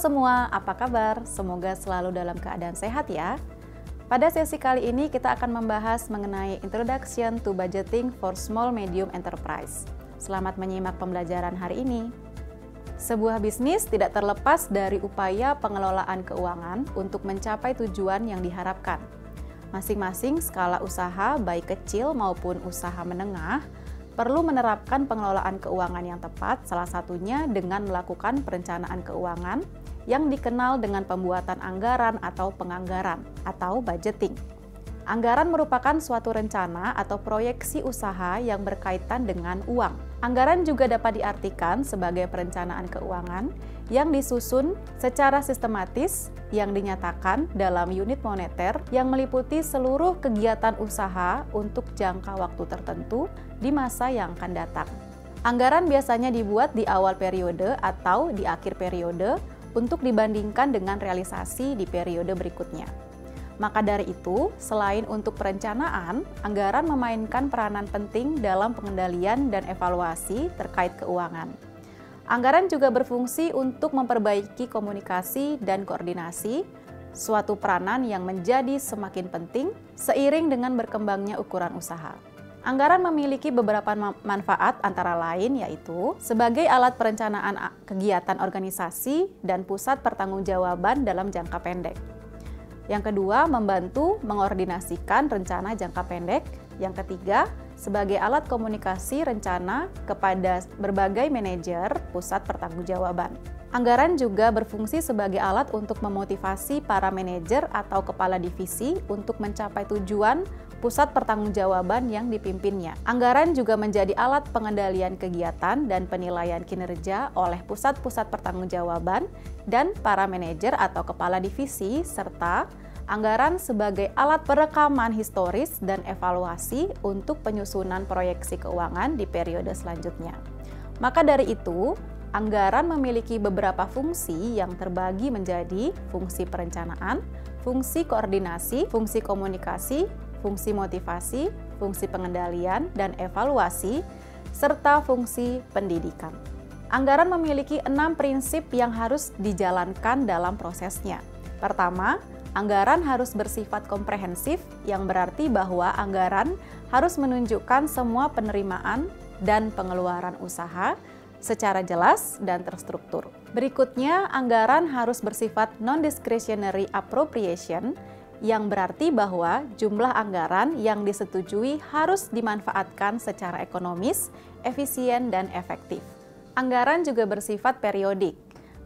semua, apa kabar? Semoga selalu dalam keadaan sehat ya. Pada sesi kali ini kita akan membahas mengenai Introduction to Budgeting for Small Medium Enterprise. Selamat menyimak pembelajaran hari ini. Sebuah bisnis tidak terlepas dari upaya pengelolaan keuangan untuk mencapai tujuan yang diharapkan. Masing-masing skala usaha, baik kecil maupun usaha menengah, perlu menerapkan pengelolaan keuangan yang tepat, salah satunya dengan melakukan perencanaan keuangan yang dikenal dengan pembuatan anggaran atau penganggaran atau budgeting. Anggaran merupakan suatu rencana atau proyeksi usaha yang berkaitan dengan uang. Anggaran juga dapat diartikan sebagai perencanaan keuangan yang disusun secara sistematis yang dinyatakan dalam unit moneter yang meliputi seluruh kegiatan usaha untuk jangka waktu tertentu di masa yang akan datang. Anggaran biasanya dibuat di awal periode atau di akhir periode untuk dibandingkan dengan realisasi di periode berikutnya. Maka dari itu, selain untuk perencanaan, anggaran memainkan peranan penting dalam pengendalian dan evaluasi terkait keuangan. Anggaran juga berfungsi untuk memperbaiki komunikasi dan koordinasi, suatu peranan yang menjadi semakin penting seiring dengan berkembangnya ukuran usaha. Anggaran memiliki beberapa manfaat antara lain yaitu sebagai alat perencanaan kegiatan organisasi dan pusat pertanggungjawaban dalam jangka pendek. Yang kedua, membantu mengordinasikan rencana jangka pendek. Yang ketiga, sebagai alat komunikasi rencana kepada berbagai manajer pusat pertanggungjawaban. Anggaran juga berfungsi sebagai alat untuk memotivasi para manajer atau kepala divisi untuk mencapai tujuan pusat pertanggungjawaban yang dipimpinnya. Anggaran juga menjadi alat pengendalian kegiatan dan penilaian kinerja oleh pusat-pusat pertanggungjawaban dan para manajer atau kepala divisi, serta anggaran sebagai alat perekaman historis dan evaluasi untuk penyusunan proyeksi keuangan di periode selanjutnya. Maka dari itu, anggaran memiliki beberapa fungsi yang terbagi menjadi fungsi perencanaan, fungsi koordinasi, fungsi komunikasi, fungsi motivasi, fungsi pengendalian dan evaluasi, serta fungsi pendidikan. Anggaran memiliki 6 prinsip yang harus dijalankan dalam prosesnya. Pertama, anggaran harus bersifat komprehensif, yang berarti bahwa anggaran harus menunjukkan semua penerimaan dan pengeluaran usaha secara jelas dan terstruktur. Berikutnya, anggaran harus bersifat non-discretionary appropriation, yang berarti bahwa jumlah anggaran yang disetujui harus dimanfaatkan secara ekonomis, efisien, dan efektif. Anggaran juga bersifat periodik,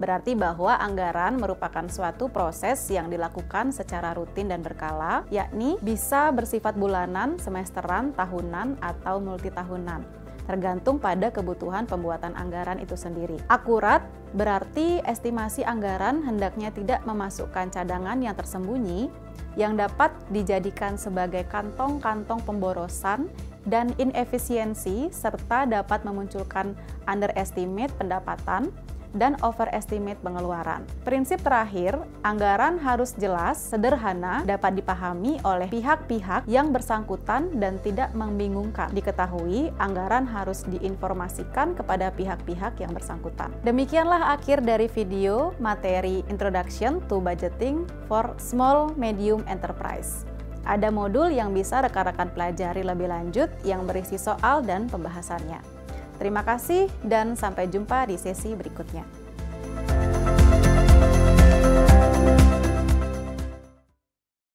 berarti bahwa anggaran merupakan suatu proses yang dilakukan secara rutin dan berkala, yakni bisa bersifat bulanan, semesteran, tahunan, atau multitahunan, tergantung pada kebutuhan pembuatan anggaran itu sendiri. Akurat berarti estimasi anggaran hendaknya tidak memasukkan cadangan yang tersembunyi yang dapat dijadikan sebagai kantong-kantong pemborosan dan inefisiensi, serta dapat memunculkan underestimate pendapatan dan overestimate pengeluaran. Prinsip terakhir, anggaran harus jelas, sederhana, dapat dipahami oleh pihak-pihak yang bersangkutan dan tidak membingungkan. Diketahui, anggaran harus diinformasikan kepada pihak-pihak yang bersangkutan. Demikianlah akhir dari video materi Introduction to Budgeting for Small Medium Enterprise. Ada modul yang bisa rekan-rekan pelajari lebih lanjut yang berisi soal dan pembahasannya. Terima kasih dan sampai jumpa di sesi berikutnya.